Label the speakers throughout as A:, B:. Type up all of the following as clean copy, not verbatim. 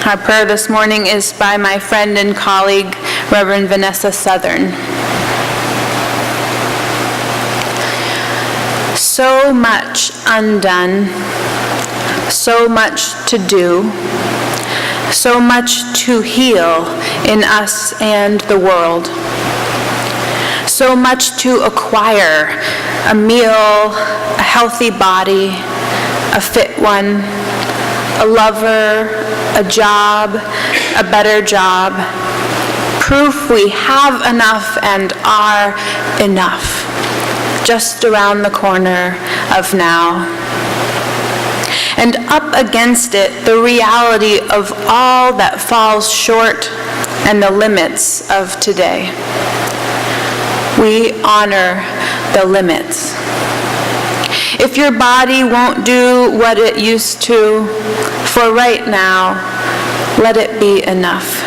A: Our prayer this morning is by my friend and colleague, Reverend Vanessa Southern. So much undone, so much to do, so much to heal in us and the world. So much to acquire: a meal, a healthy body, a fit one, a lover, a job, a better job. Proof we have enough and are enough, just around the corner of now. And up against it, the reality of all that falls short and the limits of today. We honor the limits. If your body won't do what it used to, for right now, let it be enough.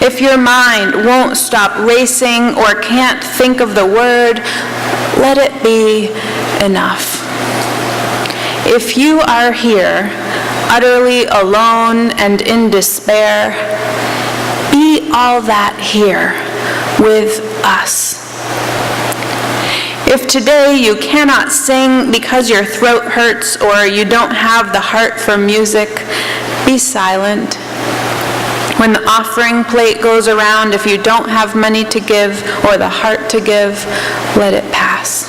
A: If your mind won't stop racing or can't think of the word, let it be enough. If you are here, utterly alone and in despair, be all that here with us. If today you cannot sing because your throat hurts or you don't have the heart for music, be silent. When the offering plate goes around, if you don't have money to give or the heart to give, let it pass.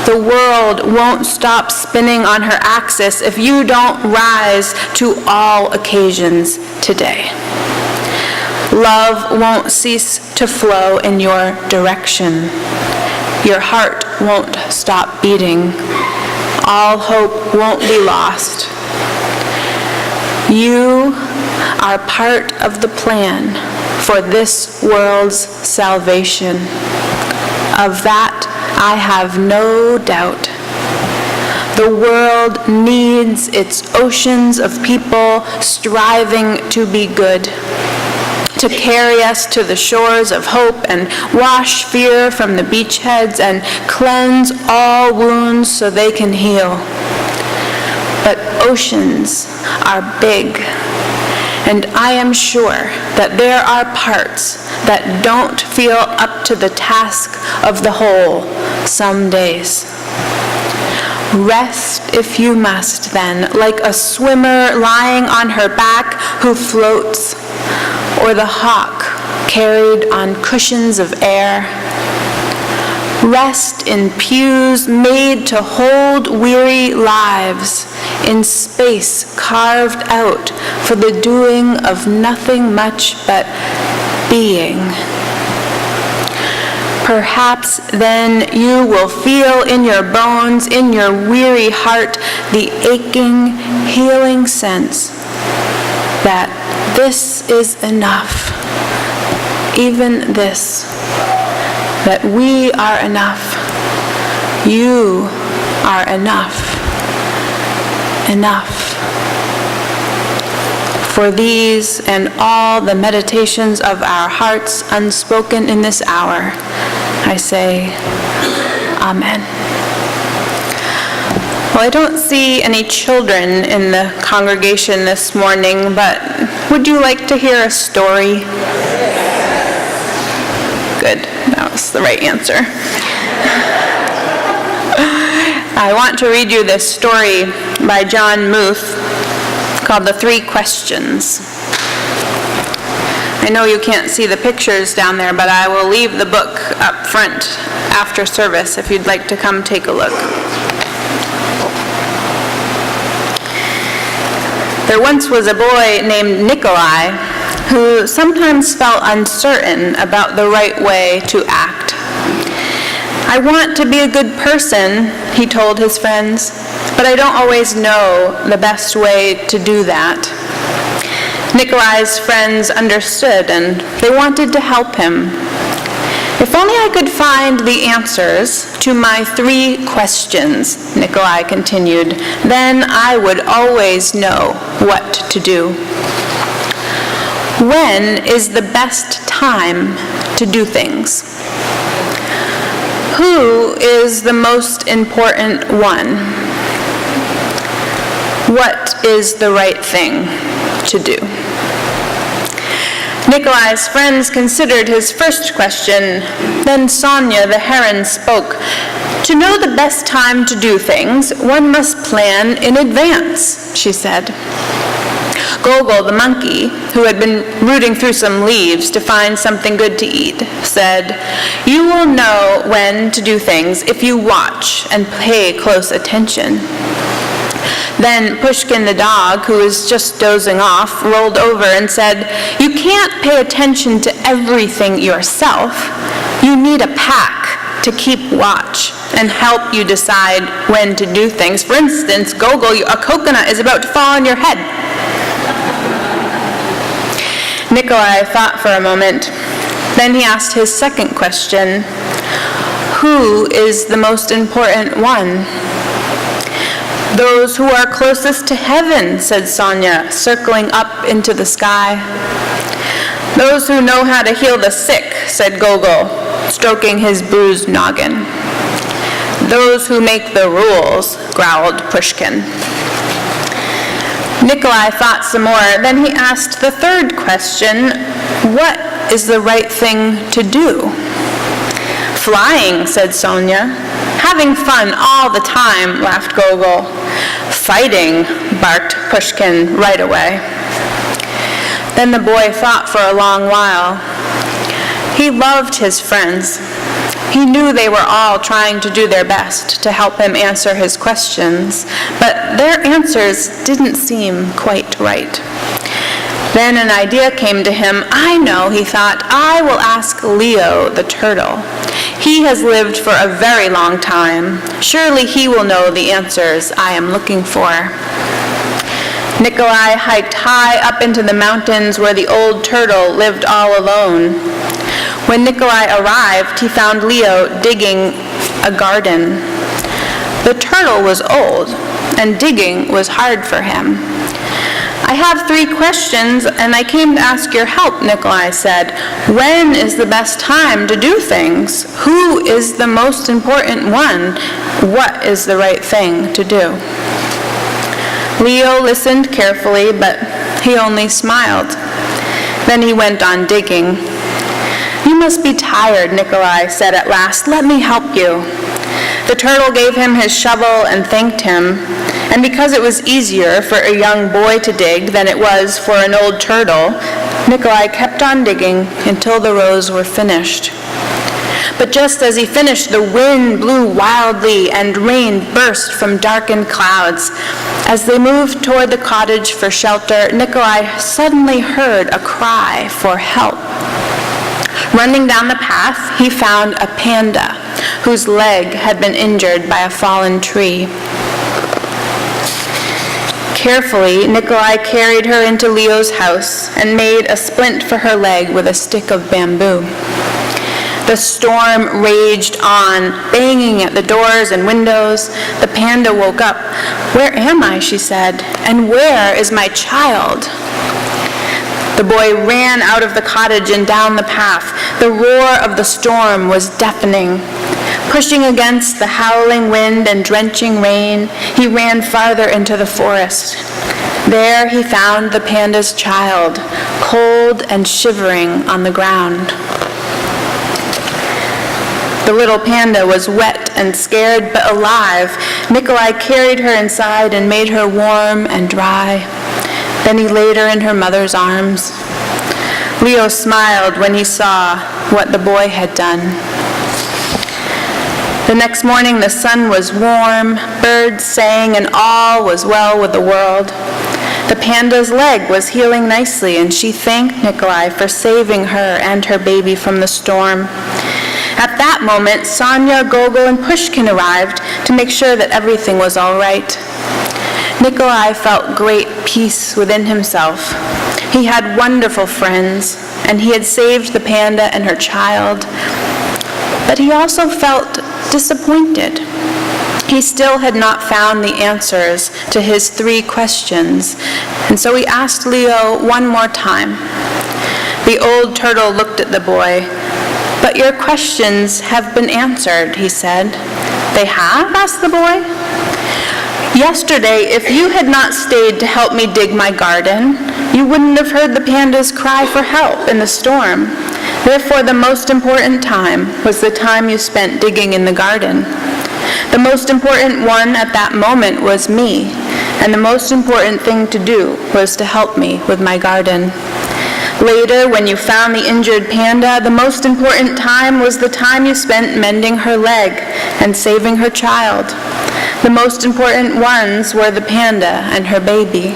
A: The world won't stop spinning on her axis if you don't rise to all occasions today. Love won't cease to flow in your direction. Your heart won't stop beating. All hope won't be lost. You are part of the plan for this world's salvation. Of that, I have no doubt. The world needs its oceans of people striving to be good, to carry us to the shores of hope and wash fear from the beachheads and cleanse all wounds so they can heal. But oceans are big, and I am sure that there are parts that don't feel up to the task of the whole some days. Rest if you must then, like a swimmer lying on her back who floats, or the hawk carried on cushions of air. Rest in pews made to hold weary lives, in space carved out for the doing of nothing much but being. Perhaps then you will feel in your bones, in your weary heart, the aching, healing sense that this is enough, even this, that we are enough, you are enough, enough. For these and all the meditations of our hearts unspoken in this hour, I say, Amen. Well, I don't see any children in the congregation this morning, but would you like to hear a story? Good, that was the right answer. I want to read you this story by John Muth called The Three Questions. I know you can't see the pictures down there, but I will leave the book up front after service if you'd like to come take a look. There once was a boy named Nikolai who sometimes felt uncertain about the right way to act. I want to be a good person, he told his friends, but I don't always know the best way to do that. Nikolai's friends understood, and they wanted to help him. If only I could find the answers to my 3 questions, Nikolai continued, then I would always know what to do. When is the best time to do things? Who is the most important one? What is the right thing to do? Nikolai's friends considered his first question. Then Sonia the heron spoke. To know the best time to do things, one must plan in advance, she said. Gogol the monkey, who had been rooting through some leaves to find something good to eat, said, You will know when to do things if you watch and pay close attention. Then Pushkin the dog, who was just dozing off, rolled over and said, You can't pay attention to everything yourself. You need a pack to keep watch and help you decide when to do things. For instance, Gogol, a coconut is about to fall on your head. Nikolai thought for a moment. Then he asked his second question, Who is the most important one? Those who are closest to heaven, said Sonia, circling up into the sky. Those who know how to heal the sick, said Gogol, stroking his bruised noggin. Those who make the rules, growled Pushkin. Nikolai thought some more. Then he asked the third question, What is the right thing to do? Flying, said Sonia. Having fun all the time, laughed Gogol. Fighting, barked Pushkin right away. Then the boy thought for a long while. He loved his friends. He knew they were all trying to do their best to help him answer his questions, but their answers didn't seem quite right. Then an idea came to him. I know, he thought, I will ask Leo the turtle. He has lived for a very long time. Surely he will know the answers I am looking for. Nikolai hiked high up into the mountains where the old turtle lived all alone. When Nikolai arrived, he found Leo digging a garden. The turtle was old, and digging was hard for him. I have 3 questions, and I came to ask your help, Nikolai said. When is the best time to do things? Who is the most important one? What is the right thing to do? Leo listened carefully, but he only smiled. Then he went on digging. You must be tired, Nikolai said at last. Let me help you. The turtle gave him his shovel and thanked him. And because it was easier for a young boy to dig than it was for an old turtle, Nikolai kept on digging until the rows were finished. But just as he finished, the wind blew wildly and rain burst from darkened clouds. As they moved toward the cottage for shelter, Nikolai suddenly heard a cry for help. Running down the path, he found a panda whose leg had been injured by a fallen tree. Carefully, Nikolai carried her into Leo's house and made a splint for her leg with a stick of bamboo. The storm raged on, banging at the doors and windows. The panda woke up. Where am I, she said, and where is my child? The boy ran out of the cottage and down the path. The roar of the storm was deafening. Pushing against the howling wind and drenching rain, he ran farther into the forest. There he found the panda's child, cold and shivering on the ground. The little panda was wet and scared but alive. Nikolai carried her inside and made her warm and dry. Then he laid her in her mother's arms. Leo smiled when he saw what the boy had done. The next morning the sun was warm, birds sang, and all was well with the world. The panda's leg was healing nicely, and she thanked Nikolai for saving her and her baby from the storm. At that moment, Sonia, Gogol, and Pushkin arrived to make sure that everything was all right. Nikolai felt great peace within himself. He had wonderful friends, and he had saved the panda and her child. But he also felt disappointed. He still had not found the answers to his 3 questions, and so he asked Leo one more time. The old turtle looked at the boy. But your questions have been answered, he said. They have? Asked the boy. Yesterday, if you had not stayed to help me dig my garden, you wouldn't have heard the pandas cry for help in the storm. Therefore, the most important time was the time you spent digging in the garden. The most important one at that moment was me, and the most important thing to do was to help me with my garden. Later, when you found the injured panda, the most important time was the time you spent mending her leg and saving her child. The most important ones were the panda and her baby,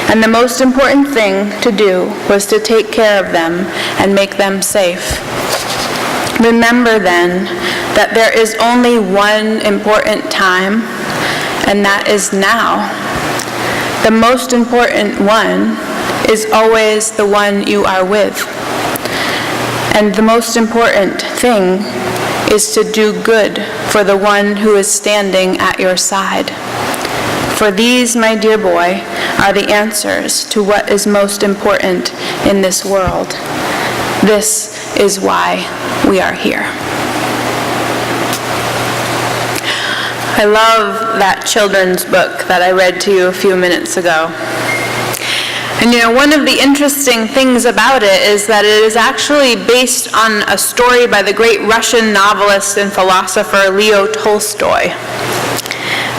A: and the most important thing to do was to take care of them and make them safe. Remember then that there is only one important time, and that is now. The most important one is always the one you are with. And the most important thing is to do good for the one who is standing at your side. For these, my dear boy, are the answers to what is most important in this world. This is why we are here. I love that children's book that I read to you a few minutes ago. And one of the interesting things about it is that it is actually based on a story by the great Russian novelist and philosopher Leo Tolstoy.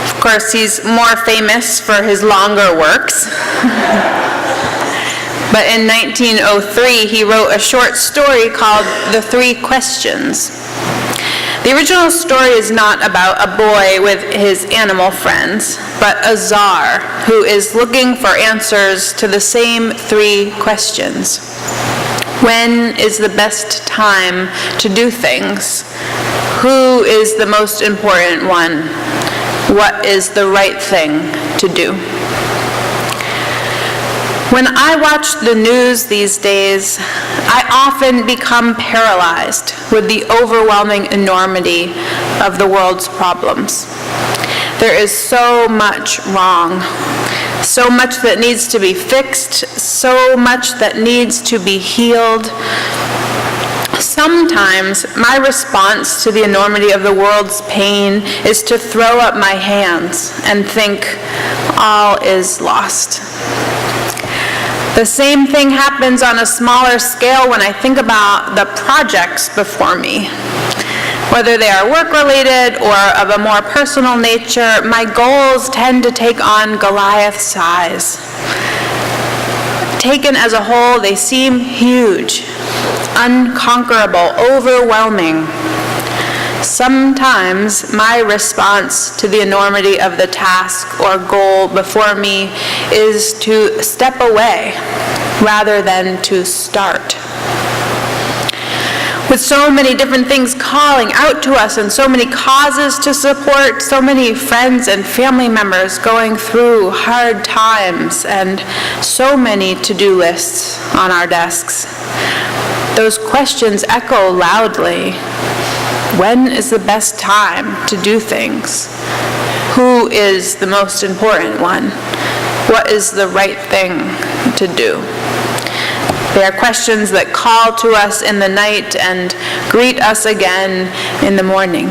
A: Of course, he's more famous for his longer works. But in 1903, he wrote a short story called The Three Questions. The original story is not about a boy with his animal friends, but a czar who is looking for answers to the same three questions. When is the best time to do things? Who is the most important one? What is the right thing to do? When I watch the news these days, I often become paralyzed with the overwhelming enormity of the world's problems. There is so much wrong, so much that needs to be fixed, so much that needs to be healed. Sometimes my response to the enormity of the world's pain is to throw up my hands and think, all is lost. The same thing happens on a smaller scale when I think about the projects before me. Whether they are work-related or of a more personal nature, my goals tend to take on Goliath size. Taken as a whole, they seem huge, unconquerable, overwhelming. Sometimes my response to the enormity of the task or goal before me is to step away rather than to start. With so many different things calling out to us and so many causes to support, so many friends and family members going through hard times, and so many to-do lists on our desks, those questions echo loudly. When is the best time to do things? Who is the most important one? What is the right thing to do? They are questions that call to us in the night and greet us again in the morning.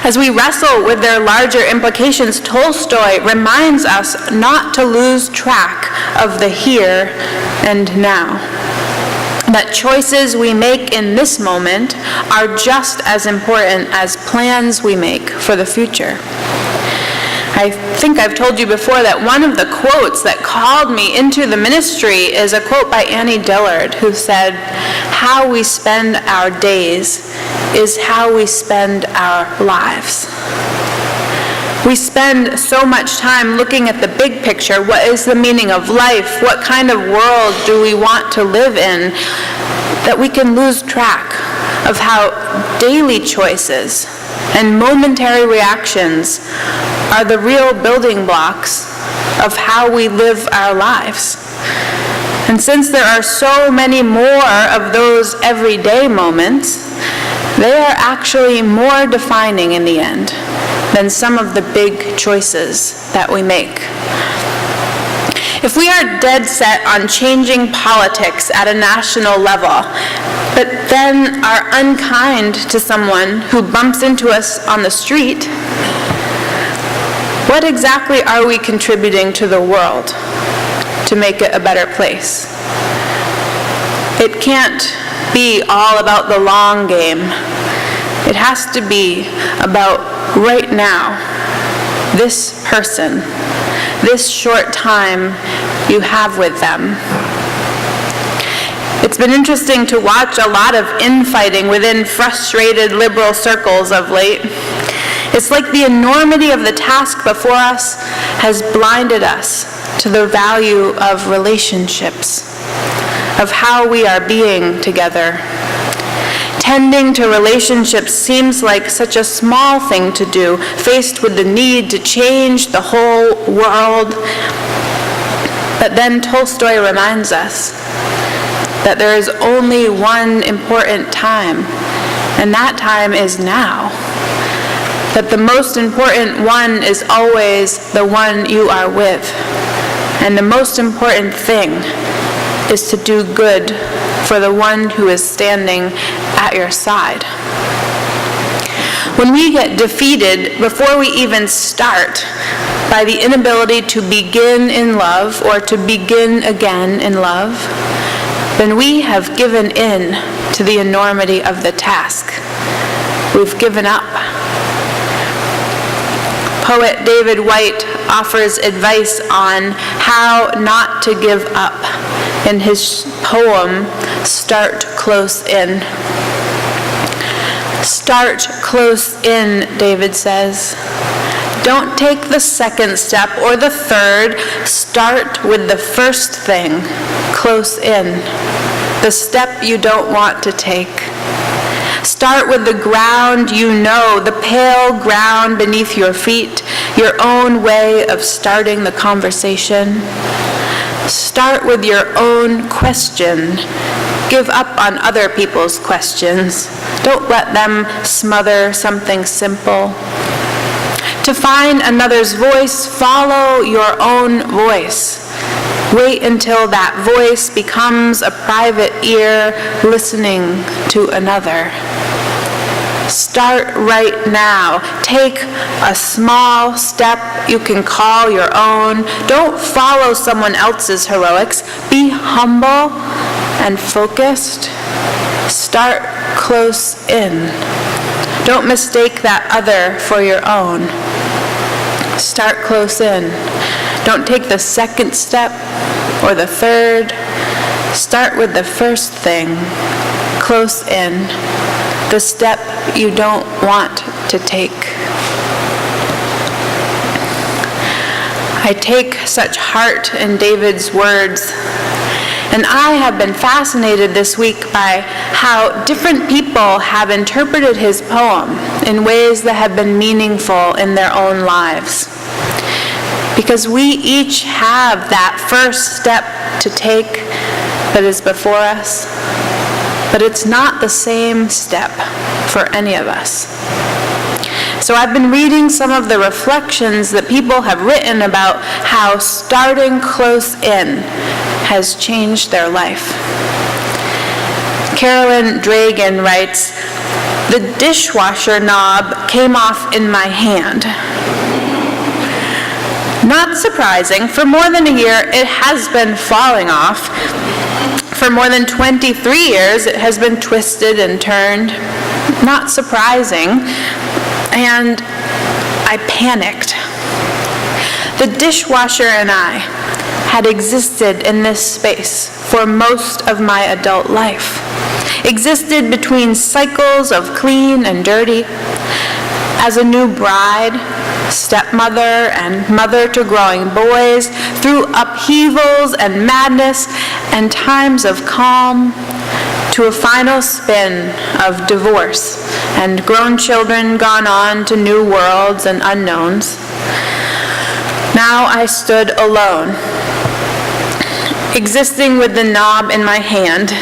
A: As we wrestle with their larger implications, Tolstoy reminds us not to lose track of the here and now. That choices we make in this moment are just as important as plans we make for the future. I think I've told you before that one of the quotes that called me into the ministry is a quote by Annie Dillard, who said, "How we spend our days is how we spend our lives." We spend so much time looking at the big picture. What is the meaning of life? What kind of world do we want to live in? That we can lose track of how daily choices and momentary reactions are the real building blocks of how we live our lives. And since there are so many more of those everyday moments, they are actually more defining in the end than some of the big choices that we make. If we are dead set on changing politics at a national level, but then are unkind to someone who bumps into us on the street, what exactly are we contributing to the world to make it a better place? It can't be all about the long game. It has to be about right now, this person, this short time you have with them. It's been interesting to watch a lot of infighting within frustrated liberal circles of late. It's like the enormity of the task before us has blinded us to the value of relationships, of how we are being together. Tending to relationships seems like such a small thing to do, faced with the need to change the whole world. But then Tolstoy reminds us that there is only one important time, and that time is now. That the most important one is always the one you are with. And the most important thing is to do good for the one who is standing at your side. When we get defeated before we even start by the inability to begin in love or to begin again in love, then we have given in to the enormity of the task. We've given up. Poet David White offers advice on how not to give up in his poem, Start Close In. Start close in, David says. Don't take the second step or the third. Start with the first thing, close in, the step you don't want to take. Start with the ground you know, the pale ground beneath your feet, your own way of starting the conversation. Start with your own question. Give up on other people's questions. Don't let them smother something simple. To find another's voice, follow your own voice. Wait until that voice becomes a private ear listening to another. Start right now. Take a small step you can call your own. Don't follow someone else's heroics. Be humble and focused. Start close in. Don't mistake that other for your own. Start close in. Don't take the second step or the third. Start with the first thing, close in, the step you don't want to take. I take such heart in David's words, and I have been fascinated this week by how different people have interpreted his poem in ways that have been meaningful in their own lives. Because we each have that first step to take that is before us, but it's not the same step for any of us. So I've been reading some of the reflections that people have written about how starting close in has changed their life. Carolyn Dragan writes, "The dishwasher knob came off in my hand. Not surprising, for more than a year it has been falling off. For more than 23 years it has been twisted and turned. Not surprising, and I panicked. The dishwasher and I had existed in this space for most of my adult life, existed between cycles of clean and dirty, as a new bride, stepmother, and mother to growing boys, through upheavals and madness and times of calm, to a final spin of divorce and grown children gone on to new worlds and unknowns. Now I stood alone, existing with the knob in my hand,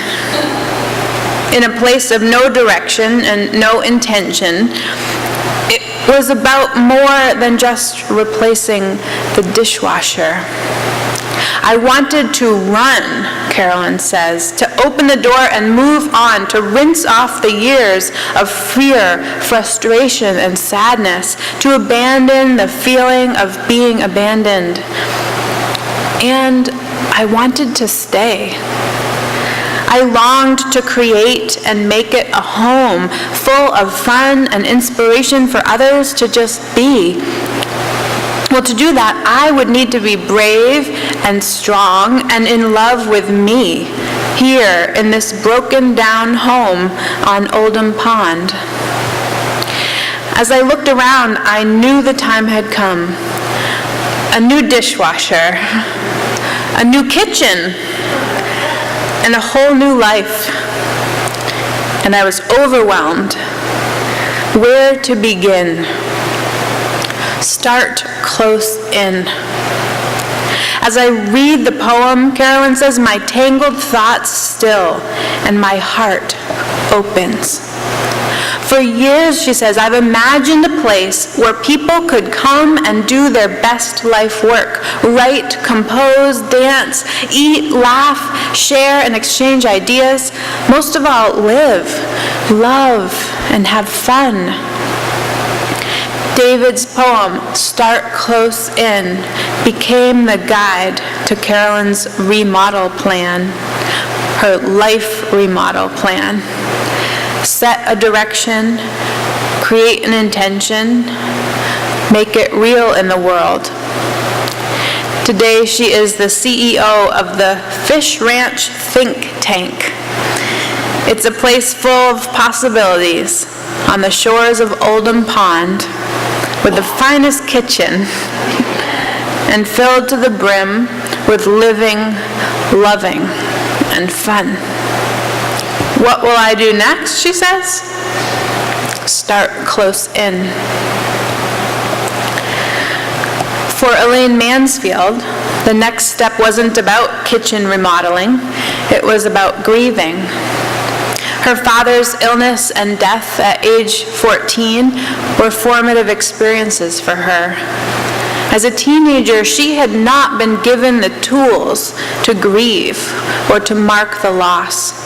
A: in a place of no direction and no intention. It was about more than just replacing the dishwasher. I wanted to run, Carolyn says, to open the door and move on, to rinse off the years of fear, frustration, and sadness, to abandon the feeling of being abandoned. And I wanted to stay. I longed to create and make it a home full of fun and inspiration for others to just be. Well, to do that, I would need to be brave and strong and in love with me here in this broken down home on Oldham Pond. As I looked around, I knew the time had come. A new dishwasher, a new kitchen, and a whole new life. And I was overwhelmed. Where to begin? Start close in. As I read the poem, Carolyn says, my tangled thoughts still and my heart opens. For years, she says, I've imagined a place where people could come and do their best life work, write, compose, dance, eat, laugh, share, and exchange ideas. Most of all, live, love, and have fun. David's poem, Start Close In, became the guide to Carolyn's remodel plan, her life remodel plan. Set a direction, create an intention, make it real in the world. Today she is the CEO of the Fish Ranch Think Tank. It's a place full of possibilities on the shores of Oldham Pond with the finest kitchen and filled to the brim with living, loving, and fun. What will I do next, she says? Start close in. For Elaine Mansfield, the next step wasn't about kitchen remodeling, it was about grieving. Her father's illness and death at age 14 were formative experiences for her. As a teenager, she had not been given the tools to grieve or to mark the loss.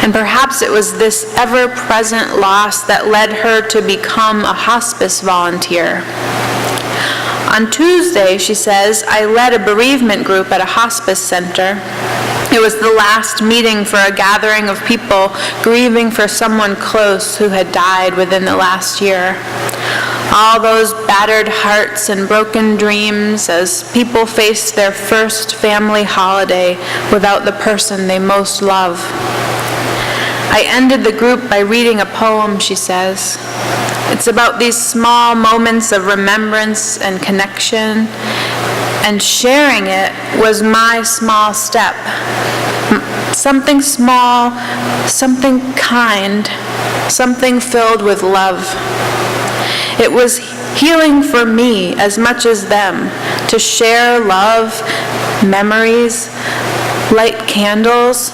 A: And perhaps it was this ever-present loss that led her to become a hospice volunteer. On Tuesday, she says, I led a bereavement group at a hospice center. It was the last meeting for a gathering of people grieving for someone close who had died within the last year. All those battered hearts and broken dreams as people faced their first family holiday without the person they most love. I ended the group by reading a poem, she says. It's about these small moments of remembrance and connection, and sharing it was my small step. Something small, something kind, something filled with love. It was healing for me as much as them to share love, memories, light candles,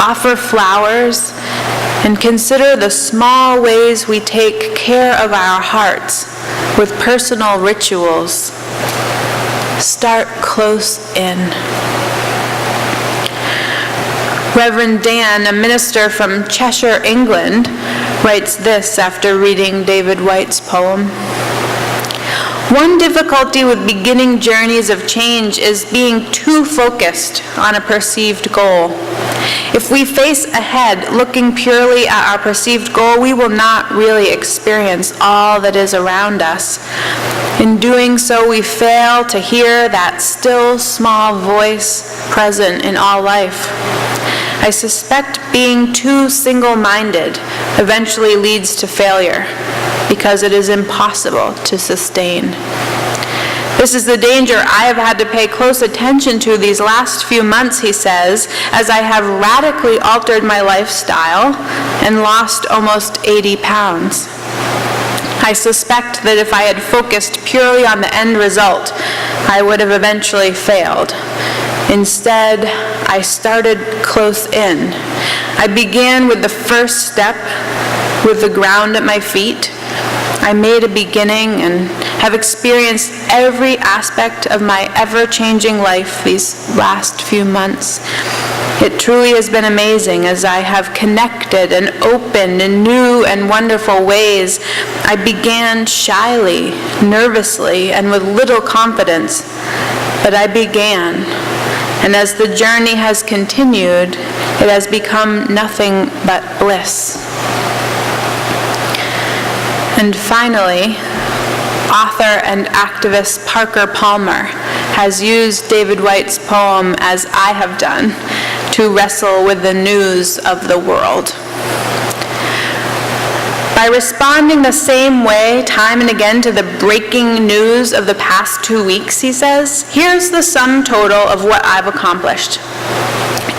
A: offer flowers, and consider the small ways we take care of our hearts with personal rituals. Start close in. Reverend Dan, a minister from Cheshire, England, writes this after reading David White's poem. One difficulty with beginning journeys of change is being too focused on a perceived goal. If we face ahead looking purely at our perceived goal, we will not really experience all that is around us. In doing so, we fail to hear that still small voice present in all life. I suspect being too single-minded eventually leads to failure because it is impossible to sustain. This is the danger I have had to pay close attention to these last few months, he says, as I have radically altered my lifestyle and lost almost 80 pounds. I suspect that if I had focused purely on the end result, I would have eventually failed. Instead, I started close in. I began with the first step, with the ground at my feet. I made a beginning and have experienced every aspect of my ever-changing life these last few months. It truly has been amazing as I have connected and opened in new and wonderful ways. I began shyly, nervously, and with little confidence, but I began. And as the journey has continued, it has become nothing but bliss. And finally, author and activist Parker Palmer has used David Whyte's poem, as I have done, to wrestle with the news of the world. By responding the same way time and again to the breaking news of the past 2 weeks, he says, here's the sum total of what I've accomplished.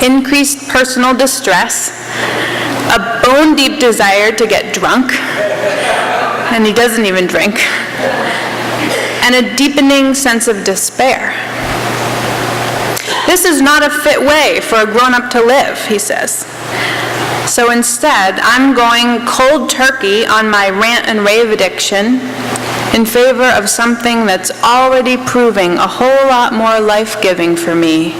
A: Increased personal distress, a bone-deep desire to get drunk, and he doesn't even drink, and a deepening sense of despair. This is not a fit way for a grown-up to live, he says. So instead, I'm going cold turkey on my rant and rave addiction in favor of something that's already proving a whole lot more life-giving for me.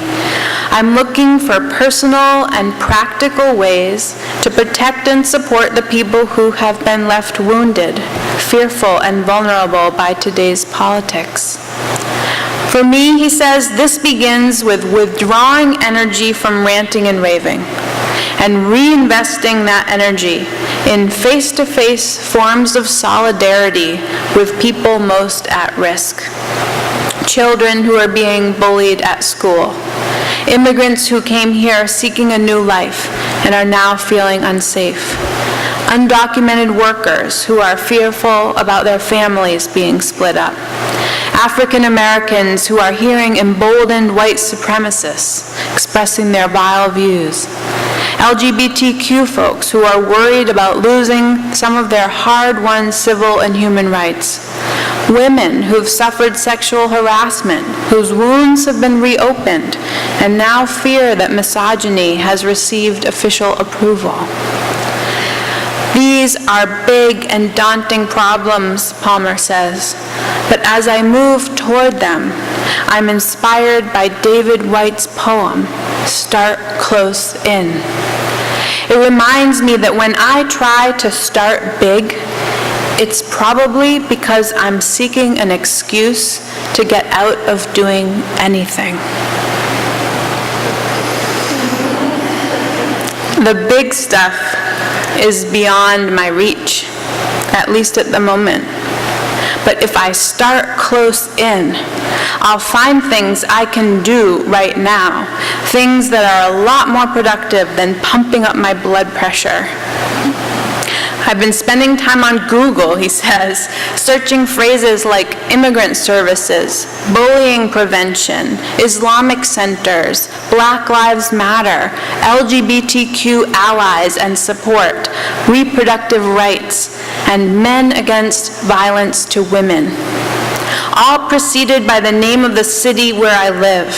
A: I'm looking for personal and practical ways to protect and support the people who have been left wounded, fearful, and vulnerable by today's politics. For me, he says, this begins with withdrawing energy from ranting and raving and reinvesting that energy in face-to-face forms of solidarity with people most at risk. Children who are being bullied at school, immigrants who came here seeking a new life and are now feeling unsafe, undocumented workers who are fearful about their families being split up, African Americans who are hearing emboldened white supremacists expressing their vile views, LGBTQ folks who are worried about losing some of their hard-won civil and human rights, women who've suffered sexual harassment, whose wounds have been reopened, and now fear that misogyny has received official approval. These are big and daunting problems, Palmer says, but as I move toward them, I'm inspired by David Whyte's poem, Start Close In. It reminds me that when I try to start big, it's probably because I'm seeking an excuse to get out of doing anything. The big stuff is beyond my reach, at least at the moment. But if I start close in, I'll find things I can do right now, things that are a lot more productive than pumping up my blood pressure. I've been spending time on Google, he says, searching phrases like immigrant services, bullying prevention, Islamic centers, Black Lives Matter, LGBTQ allies and support, reproductive rights, and men against violence to women, all preceded by the name of the city where I live.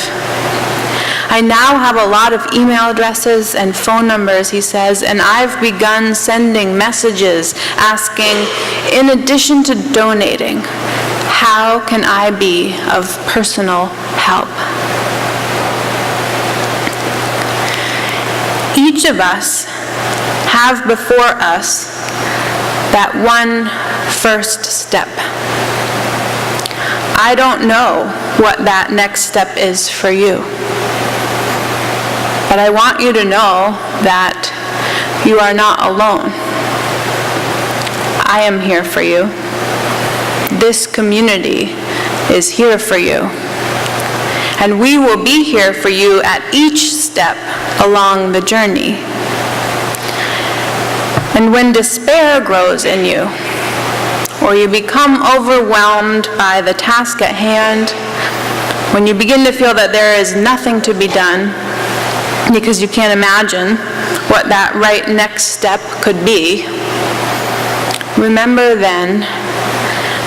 A: I now have a lot of email addresses and phone numbers, he says, and I've begun sending messages asking, in addition to donating, how can I be of personal help? Each of us have before us that one first step. I don't know what that next step is for you. But I want you to know that you are not alone. I am here for you. This community is here for you. And we will be here for you at each step along the journey. And when despair grows in you, or you become overwhelmed by the task at hand, when you begin to feel that there is nothing to be done, because you can't imagine what that right next step could be, remember then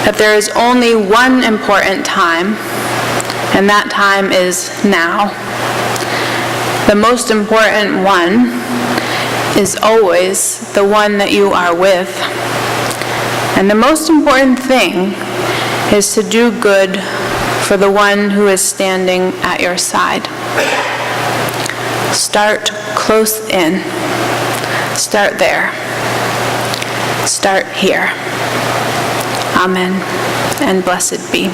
A: that there is only one important time, and that time is now. The most important one is always the one that you are with. And the most important thing is to do good for the one who is standing at your side. Start close in. Start there. Start here. Amen, and blessed be.